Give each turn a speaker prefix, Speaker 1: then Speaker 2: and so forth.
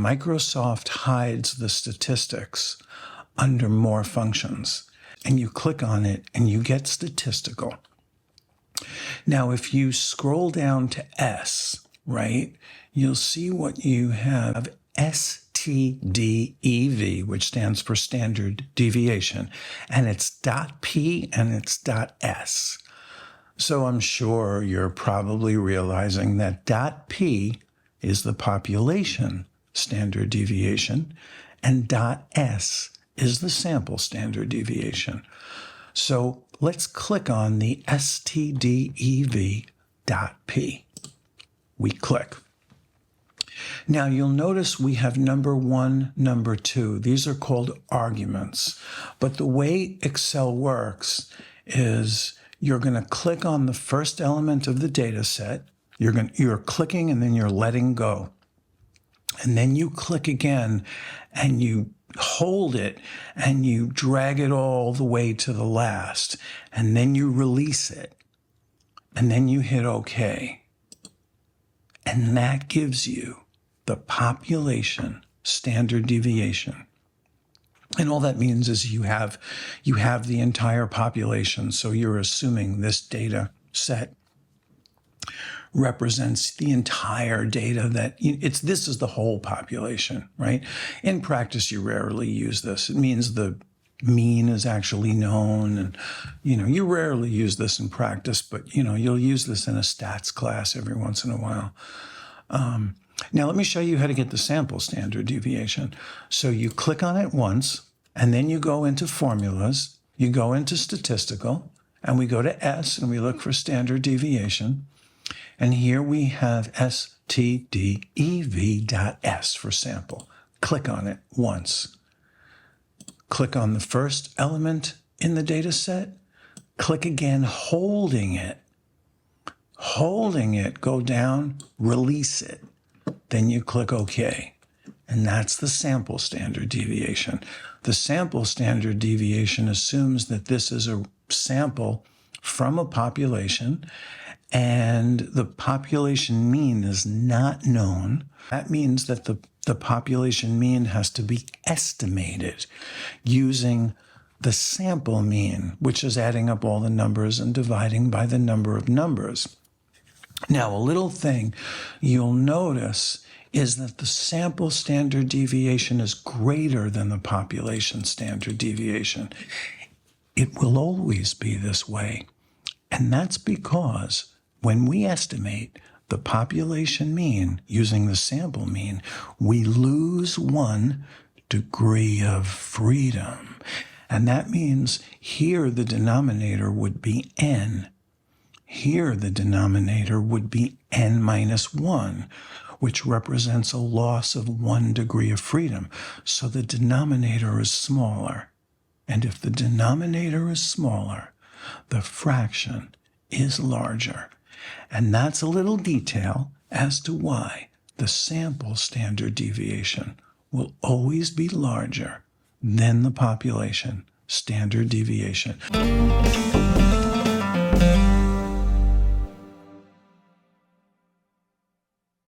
Speaker 1: Microsoft hides the statistics under More Functions. And you click on it and you get Statistical. Now, if you scroll down to S, right, you'll see what you have, STDEV, which stands for standard deviation, and it's .P and it's .S. So I'm sure you're probably realizing that .P is the population standard deviation and .S is the sample standard deviation. So let's click on the STDEV.P. We click. Now you'll notice we have number 1, number 2. These are called arguments. But the way Excel works is you're going to click on the first element of the data set. You're clicking and then you're letting go. And then you click again and you hold it and you drag it all the way to the last. And then you release it. And then you hit OK. And that gives you the population standard deviation. And all that means is you have the entire population. So you're assuming this data set represents the entire data this is the whole population, right? In practice, you rarely use this. It means the mean is actually known, and you rarely use this in practice, but you'll use this in a stats class every once in a while. Now let me show you how to get the sample standard deviation. So you click on it once, and then you go into formulas, you go into statistical, and we go to S and we look for standard deviation. And here we have STDEV.S for sample. Click on it once. Click on the first element in the data set. Click again, holding it. Holding it, go down, release it. Then you click OK. And that's the sample standard deviation. The sample standard deviation assumes that this is a sample from a population, and the population mean is not known. That means that the population mean has to be estimated using the sample mean, which is adding up all the numbers and dividing by the number of numbers. Now, a little thing you'll notice is that the sample standard deviation is greater than the population standard deviation. It will always be this way. And that's because when we estimate the population mean using the sample mean, we lose 1 degree of freedom. And that means here the denominator would be n. Here the denominator would be n minus 1, which represents a loss of 1 degree of freedom. So the denominator is smaller. And if the denominator is smaller, the fraction is larger. And that's a little detail as to why the sample standard deviation will always be larger than the population standard deviation.